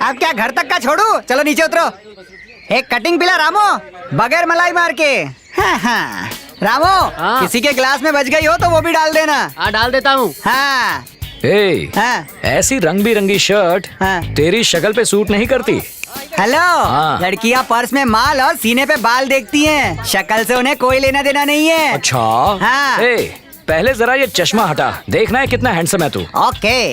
अब क्या घर तक का छोड़ू? चलो नीचे उतरो। एक कटिंग पिला रामो, बगैर मलाई मार के। हाँ। रामो, किसी के ग्लास में बच गई हो तो वो भी डाल देना। हाँ डाल देता हूँ। हाँ। हाँ। ऐसी रंग बिरंगी शर्ट तेरी शक्ल पे सूट नहीं करती। हेलो, लड़कियाँ पर्स में माल और सीने पे बाल देखती हैं, शक्ल से उन्हें कोई लेना देना नहीं है। अच्छा। हाँ। पहले जरा ये चश्मा हटा, देखना है कितना हैंडसम है तू। ओके।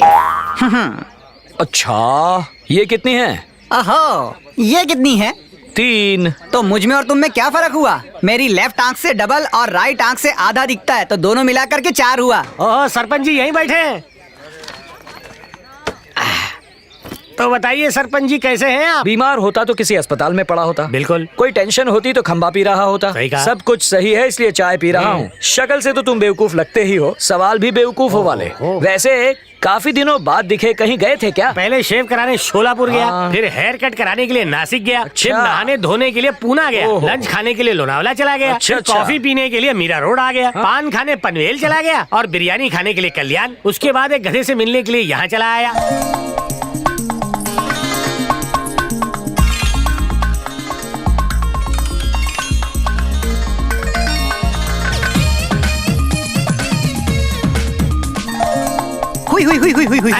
अच्छा, ये कितनी है? ओहो, ये कितनी है? 3। तो मुझ में और तुम में क्या फर्क हुआ? मेरी लेफ्ट आंख से डबल और राइट आंख से आधा दिखता है, तो दोनों मिलाकर के 4 हुआ। ओह, सरपंच जी यहीं बैठे हैं। तो बताइए सरपंच जी, कैसे हैं आप? बीमार होता तो किसी अस्पताल में पड़ा होता। बिल्कुल। कोई टेंशन होती तो खंबा पी रहा होता। सही कहा। सब कुछ सही है इसलिए चाय पी रहा हूँ। शक्ल से तो तुम बेवकूफ लगते ही हो, सवाल भी बेवकूफों वाले। वैसे काफी दिनों बाद दिखे, कहीं गए थे क्या? पहले शेव कराने शोलापुर गया, फिर हेयर कट कराने के लिए नासिक गया, फिर नहाने धोने के लिए पूना गया, लंच खाने के लिए लोनावला चला गया, फिर कॉफी पीने के लिए मीरा रोड आ गया, पान खाने पनवेल चला गया और बिरयानी खाने के लिए कल्याण। उसके बाद एक गधे से मिलने के लिए यहाँ चला आया। हुई।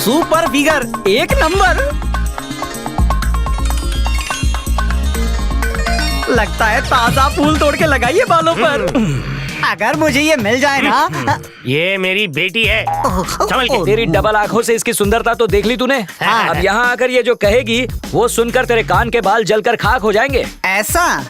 सुपर फिगर, एक नंबर। लगता है ताजा फूल तोड़ के लगाइए बालों पर। अगर मुझे ये मिल जाए ना। ये मेरी बेटी है, संभल के। तेरी डबल आंखों से इसकी सुंदरता तो देख ली तूने। अब यहाँ आकर ये जो कहेगी वो सुनकर तेरे कान के बाल जलकर खाक हो जाएंगे। ऐसा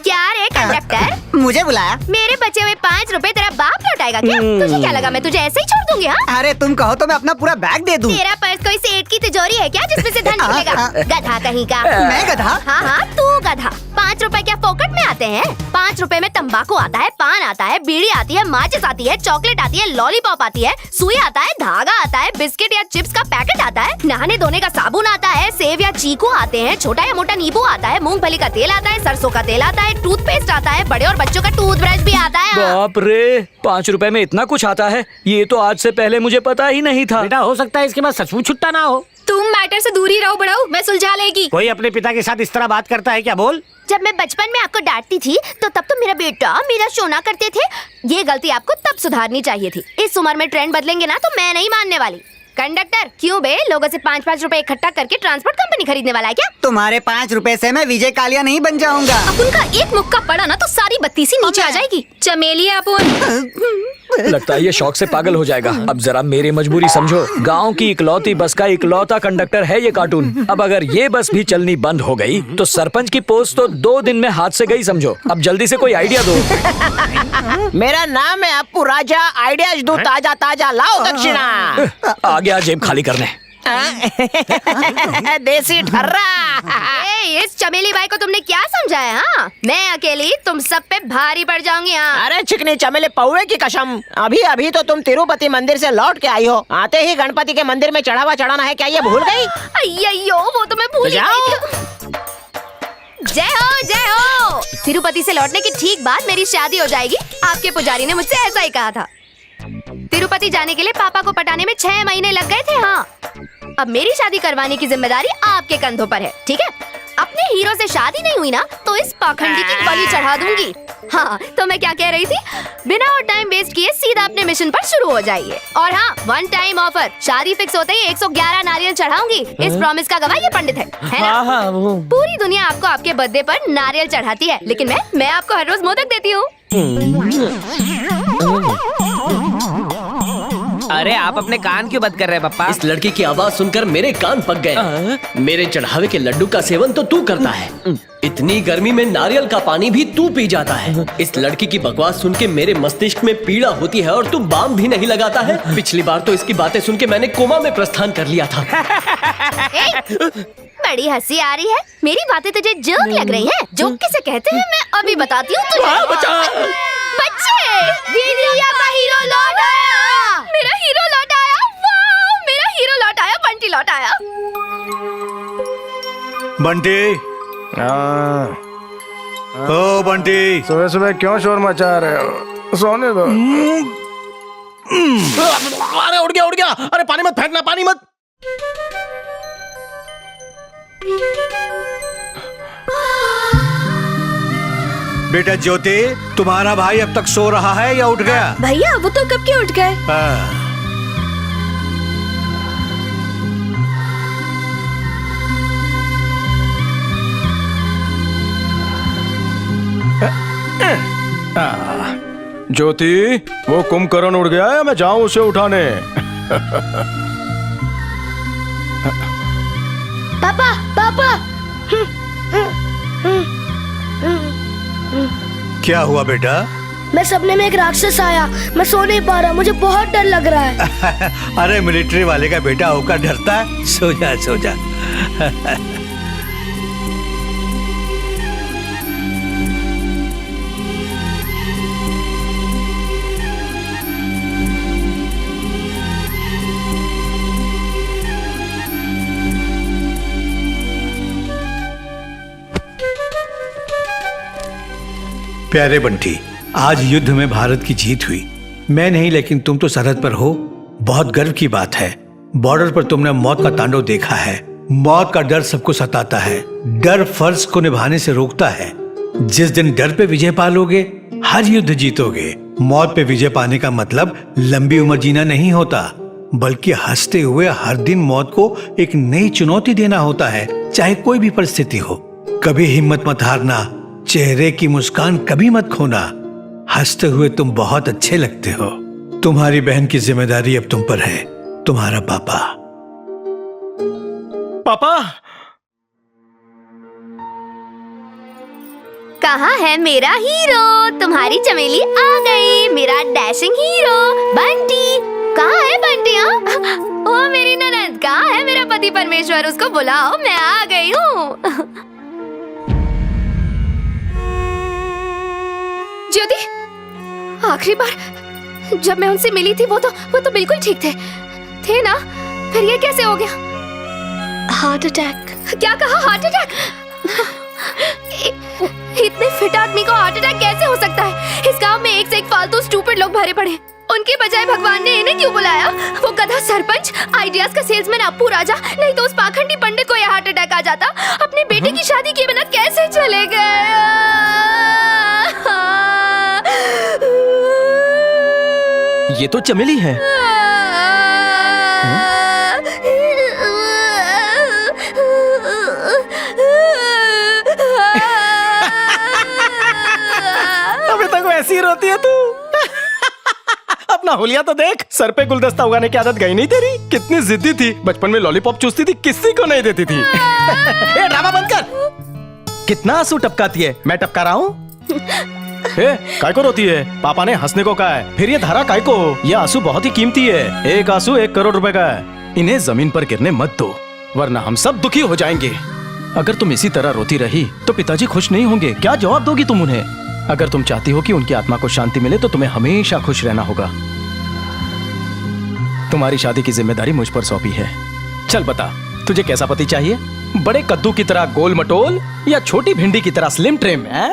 क्या रे कंडक्टर, मुझे बुलाया? मेरे बचे हुए 5 रुपए तेरा बाप लौटाएगा क्या? तुझे क्या लगा मैं तुझे ऐसे ही छोड़ दूंगी? हाँ? अरे तुम कहो तो मैं अपना पूरा बैग दे दूं। तेरा पर्स कोई सेठ की तिजोरी है क्या जिसमें से धन निकलेगा? गधा कहीं का। मैं गधा? हाँ, तू गधा। 5 रुपए क्या फोकट में आते हैं? 5 रुपए में तंबाकू आता है, पान आता है, बीड़ी आती है, माचिस आती है, चॉकलेट आती है, लॉलीपॉप आती है, सुई आता है, धागा आता है, बिस्किट या चिप्स का पैकेट आता है, नहाने धोने का साबुन आता है, सेव या चीकू आते हैं, छोटा या मोटा नींबू आता है, मूंगफली का तेल आता है, सरसों का तेल आता है, टूथपेस्ट आता है, बड़े और बच्चों का टूथब्रश भी आता है। बाप रे, 5 रुपए में इतना कुछ आता है? ये तो आज से पहले मुझे पता ही नहीं था। बेटा हो सकता है इसके बाद सचमुच छुट्टा ना हो। तुम मैटर से दूर ही रहो बड़ाऊ, मैं सुलझा लेगी। कोई अपने पिता के साथ इस तरह बात करता है क्या? बोल। जब मैं बचपन में आपको डांटती थी तो तब तो मेरा बेटा मेरा सोना करते थे। ये गलती आपको तब सुधारनी चाहिए थी। इस उम्र में ट्रेंड बदलेंगे ना तो मैं नहीं मानने वाली। कंडक्टर, क्यों बे, लोगों से 5-5 रुपए इकट्ठा करके ट्रांसपोर्ट कंपनी खरीदने वाला है क्या? तुम्हारे 5 रुपए से मैं विजय कालिया नहीं बन जाऊंगा। अब उनका एक मुक्का पड़ा ना तो सारी बत्ती सी नीचे आ जाएगी। चमेली अपन। लगता है ये शौक से पागल हो जाएगा। अब जरा मेरी मजबूरी समझो। गांव की इकलौती बस का इकलौता कंडक्टर है ये कार्टून। अब अगर ये बस भी चलनी बंद हो गई तो सरपंच की पोस्ट तो 2 दिन में हाथ से गई समझो। अब जल्दी से कोई आइडिया दो। मेरा नाम है अपू राजा, आइडियाज दो ताजा ताजा, लाओ दक्षिणा। आ गया जेब खाली करने। देसी ठर्रा। इस चमेली बाई को तुमने क्या समझाया? हाँ, मैं अकेली तुम सब पे भारी पड़ जाऊंगी। हाँ। अरे चिकनी चमेली पौवे की कसम, अभी अभी तो तुम तिरुपति मंदिर से लौट के आई हो। आते ही गणपति के मंदिर में चढ़ावा चढ़ाना है, क्या ये भूल गई? अय्यो, वो तो मैं भूल ही गई थी। जय हो जय हो। तिरुपति से लौटने की ठीक बाद मेरी शादी हो जाएगी। आपके पुजारी ने मुझसे ऐसा ही कहा था। तिरुपति जाने के लिए पापा को पटाने में 6 महीने लग गए थे। हाँ, अब मेरी शादी करवाने की जिम्मेदारी आपके कंधों पर है, ठीक है? अपने हीरो से शादी नहीं हुई ना तो इस पाखंडी की बलि चढ़ा दूंगी। हाँ, तो मैं क्या कह रही थी, बिना और टाइम वेस्ट किए सीधा अपने मिशन पर शुरू हो जाइए। और हाँ, 1 टाइम ऑफर, शादी फिक्स होते ही 111 नारियल चढ़ाऊंगी। इस प्रॉमिस का गवाह ये पंडित है ना? पूरी दुनिया आपको आपके बर्थडे पर नारियल चढ़ाती है, लेकिन मैं आपको हर रोज मोदक देती हूँ। अरे आप अपने कान क्यों बंद कर रहे हैं पप्पा? इस लड़की की आवाज सुनकर मेरे कान पक गए। मेरे चढ़ावे के लड्डू का सेवन तो तू करता है, इतनी गर्मी में नारियल का पानी भी तू पी जाता है। इस लड़की की बकवास सुन के मेरे मस्तिष्क में पीड़ा होती है और तू बाम भी नहीं लगाता है। पिछली बार तो इसकी बातें सुन के मैंने कोमा में प्रस्थान कर लिया था। बड़ी हंसी आ रही है। मेरी बातें तुझे जोक लग रही हैं? जोक किसे कहते हैं मैं अभी बताती हूँ तुझे। बच्चे, दीदी का हीरो लौट आया। मेरा हीरो लौट आया। वाह, मेरा हीरो लौट आया। बंटी लौट आया। बंटी, ओ बंटी, सुबह सुबह क्यों शोर मचा रहे हो? सोने दो। अरे उड़ गया। अरे पानी मत फेंकना, पानी मत। बेटा ज्योति, तुम्हारा भाई अब तक सो रहा है या उठ गया? भैया वो तो कब के उठ गए। ज्योति, वो कुंभकर्ण उठ गया है, मैं जाऊं उसे उठाने? पापा पापा। क्या हुआ बेटा? मैं सपने में एक राक्षस आया, मैं सो नहीं पा रहा, मुझे बहुत डर लग रहा है। अरे मिलिट्री वाले का बेटा होकर डरता है? सो जा सो जा। प्यारे बंटी, आज युद्ध में भारत की जीत हुई। मैं नहीं, लेकिन तुम तो सरहद पर हो। बहुत गर्व की बात है। बॉर्डर पर तुमने मौत का तांडव देखा है। मौत का डर सबको सताता है। डर फर्ज को निभाने से रोकता है। जिस दिन डर पे विजय पा लोगे, हर युद्ध जीतोगे। मौत पे विजय पाने का मतलब लंबी उम्र जीना नहीं होता, बल्कि हंसते हुए हर दिन मौत को एक नई चुनौती देना होता है, चाहे कोई भी परिस्थिति हो। कभी हिम्मत मत हारना, चेहरे की मुस्कान कभी मत खोना। हंसते हुए तुम बहुत अच्छे लगते हो। तुम्हारी बहन की जिम्मेदारी अब तुम पर है। तुम्हारा पापा। पापा, कहाँ है मेरा हीरो? तुम्हारी चमेली आ गई, मेरा डैशिंग हीरो बंटी। कहाँ है बंटी? ओ मेरी ननद, कहाँ है मेरा पति परमेश्वर? उसको बुलाओ, मैं आ गई हूँ। ज्योति, आखिरी बार जब मैं उनसे मिली थी वो तो बिल्कुल ठीक थे ना? फिर ये कैसे हो गया? Heart attack. क्या कहा? Heart attack? इतने फिट आदमी को हार्ट अटैक कैसे हो सकता है? इस गांव में एक से एक फालतू स्टूपिड लोग भरे पड़े। उनके बजाय भगवान ने इन्हें क्यों बुलाया? वो गधा सरपंच, आइडियाज का सेल्समैन अप्पू राजा, नहीं तो उस पाखंडी पंडित को यह हार्ट अटैक आ जाता। अपने बेटे की शादी किए बिना कैसे चले गए? ये तो चमेली है। अभी तक वैसी ही रोती है तू। अपना हुलिया तो देख, सर पे गुलदस्ता उगाने की आदत गई नहीं तेरी? कितनी जिद्दी थी, बचपन में लॉलीपॉप चूसती थी, किसी को नहीं देती थी। ए, ड्रामा बंद कर। कितना आंसू टपकाती है? मैं टपका रहा हूँ? काय को रोती है? पापा ने हंसने को कहा है। फिर ये धारा काय को? ये आंसू बहुत ही कीमती है। एक आंसू 1 करोड़ रुपए का है। इन्हें जमीन पर गिरने मत दो, वरना हम सब दुखी हो जाएंगे। अगर तुम इसी तरह रोती रही तो पिताजी खुश नहीं होंगे। क्या जवाब दोगी तुम उन्हें? अगर तुम चाहती हो कि उनकी आत्मा को शांति मिले तो तुम्हें हमेशा खुश रहना होगा। तुम्हारी शादी की जिम्मेदारी मुझ पर सौंपी है। चल बता, तुझे कैसा पति चाहिए? बड़े कद्दू की तरह गोल मटोल या छोटी भिंडी की तरह स्लिम ट्रिम? मैं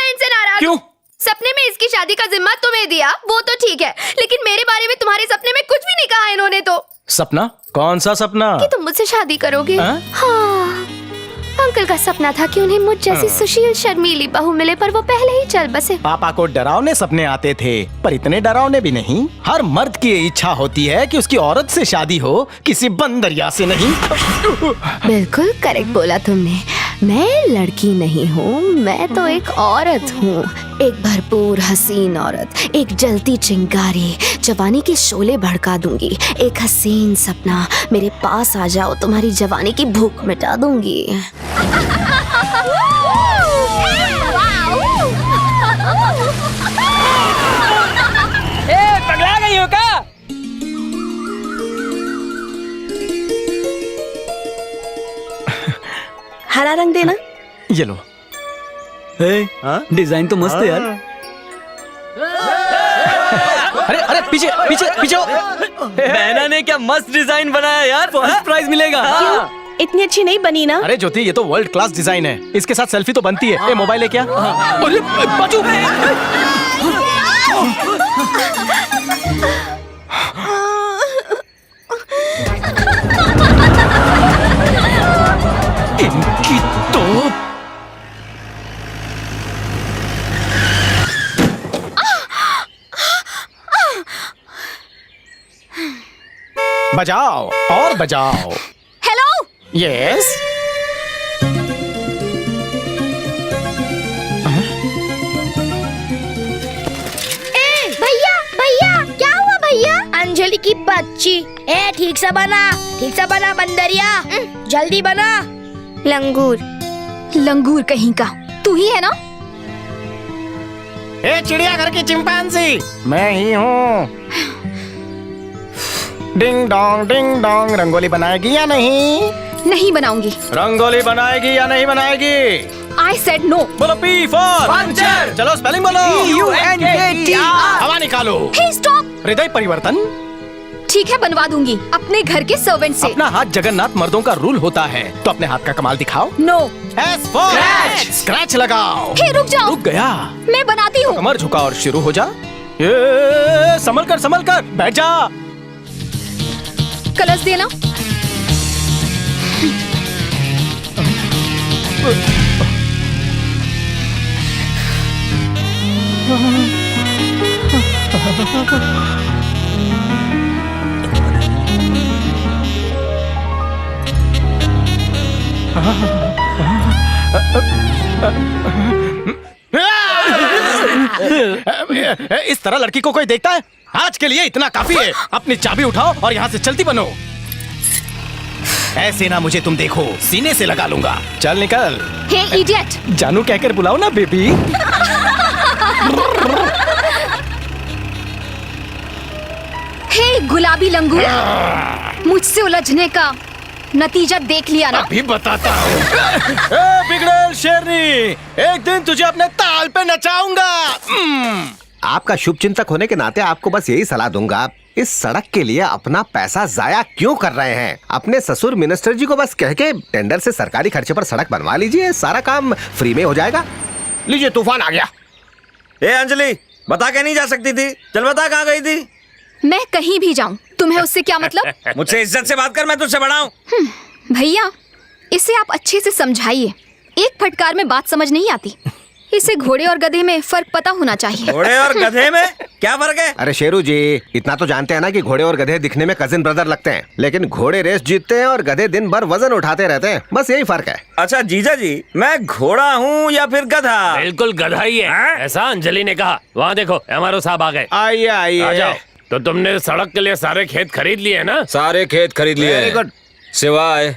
इनसे नाराज क्यों? सपने में इसकी शादी का जिम्मा तुम्हें दिया, वो तो ठीक है, लेकिन मेरे बारे में तुम्हारे सपने में कुछ भी नहीं कहा इन्होंने तो। सपना? कौन सा सपना? कि तुम मुझसे शादी करोगे। हाँ, अंकल का सपना था कि उन्हें मुझ जैसी सुशील शर्मीली बहू मिले, पर वो पहले ही चल बसे। पापा को डरावने सपने आते थे, पर इतने डरावने भी नहीं। हर मर्द की इच्छा होती है कि उसकी औरत से शादी हो, किसी बंदरिया से नहीं। बिल्कुल करेक्ट बोला तुमने। मैं लड़की नहीं हूँ, मैं तो एक औरत हूँ। एक भरपूर हसीन औरत, एक जलती चिंगारी, जवानी के शोले भड़का दूंगी। एक हसीन सपना, मेरे पास आ जाओ, तुम्हारी जवानी की भूख मिटा दूंगी। पगला गई हो क्या? हरा रंग देना। ये लो। डिजाइन तो मस्त है यार। अरे अरे पीछे पीछे पीछे। बहना ने क्या मस्त डिजाइन बनाया यार, फर्स्ट प्राइज मिलेगा। इतनी अच्छी नहीं बनी ना। अरे ज्योति, ये तो वर्ल्ड क्लास डिजाइन है, इसके साथ सेल्फी तो बनती है। मोबाइल है क्या? अरे बाजू। बजाओ और बजाओ। Hello, yes. भैया भैया क्या हुआ भैया? अंजलि की बच्ची। ए ठीक से बना बंदरिया, जल्दी बना। लंगूर कहीं का, तू ही है ना? ए चिड़ियाघर की चिंपांजी, मैं ही हूँ। डिंग डोंग रंगोली बनाएगी या नहीं? नहीं बनाऊंगी। रंगोली बनाएगी या नहीं बनाएगी? I said no. बोलो पी फॉर पंचर। चलो स्पेलिंग बोलो। PUNKTR। हवा निकालो। Hey stop. हृदय परिवर्तन। ठीक है, बनवा दूंगी अपने घर के सर्वेंट से। अपना हाथ जगन्नाथ मर्दों का रूल होता है, तो अपने हाथ का कमाल दिखाओ। नो। एस फॉर स्क्रैच लगाओ। हे रुक जाओ। रुक गया। मैं बनाती हूँ। कमर झुका और शुरू हो जा। ये संभल कर बैठ जा। कलश देना। इस तरह लड़की को कोई देखता है? आज के लिए इतना काफी है। अपनी चाबी उठाओ और यहाँ से चलती बनो। ऐसे ना मुझे तुम देखो, सीने से लगा लूंगा। चल निकल। हे इडियट। जानू कहकर बुलाओ ना बेबी। हे गुलाबी लंगूर, मुझसे उलझने का नतीजा देख लिया ना? अभी बताता हूँ। बिगड़ेल शेरनी, एक दिन तुझे अपने ताल पे नचाऊंगा। आपका शुभ चिंतक होने के नाते आपको बस यही सलाह दूंगा, इस सड़क के लिए अपना पैसा जाया क्यों कर रहे हैं? अपने ससुर मिनिस्टर जी को बस कह के टेंडर से सरकारी खर्चे पर सड़क बनवा लीजिए, सारा काम फ्री में हो जाएगा। लीजिए, तूफान आ गया। ए अंजलि, बता के नहीं जा सकती थी? चल बता, कहाँ गई थी? मैं कहीं भी जाऊं, तुम्हें उससे क्या मतलब? मुझसे इज्जत से बात कर, मैं तुझसे बड़ा हूँ। भैया, इसे आप अच्छे से समझाइए। एक फटकार में बात समझ नहीं आती। इसे घोड़े और गधे में फर्क पता होना चाहिए। घोड़े और गधे में क्या फर्क है? अरे शेरू जी, इतना तो जानते हैं ना कि घोड़े और गधे दिखने में कजिन ब्रदर लगते हैं, लेकिन घोड़े रेस जीतते हैं और गधे दिन भर वजन उठाते रहते हैं, बस यही फर्क है। अच्छा जीजा जी, मैं घोड़ा हूँ या फिर गधा? बिल्कुल गधा ही है। ऐसा अंजलि ने कहा। वहाँ देखो, एमआरओ साहब आ गए। आइए आ जाओ। तो तुमने सड़क के लिए सारे खेत खरीद लिए ना? सारे खेत खरीद लिए वेरी गुड। सिवाय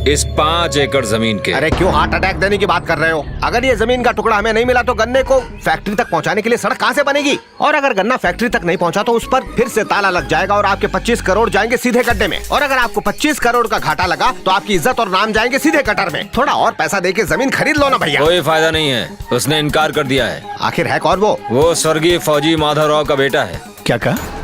इस 5 एकड़ जमीन के। अरे क्यों हार्ट अटैक देने की बात कर रहे हो? अगर ये जमीन का टुकड़ा हमें नहीं मिला तो गन्ने को फैक्ट्री तक पहुंचाने के लिए सड़क कहां से बनेगी? और अगर गन्ना फैक्ट्री तक नहीं पहुंचा तो उस पर फिर से ताला लग जाएगा और आपके 25 करोड़ जाएंगे सीधे गड्ढे में। और अगर आपको 25 करोड़ का घाटा लगा तो आपकी इज्जत और नाम जाएंगे सीधे कटर में। थोड़ा और पैसा देके जमीन खरीद लो ना भैया। कोई फायदा नहीं है, उसने इनकार कर दिया है। आखिर है कौन वो? वो स्वर्गीय फौजी माधवराव का बेटा है। क्या कहा?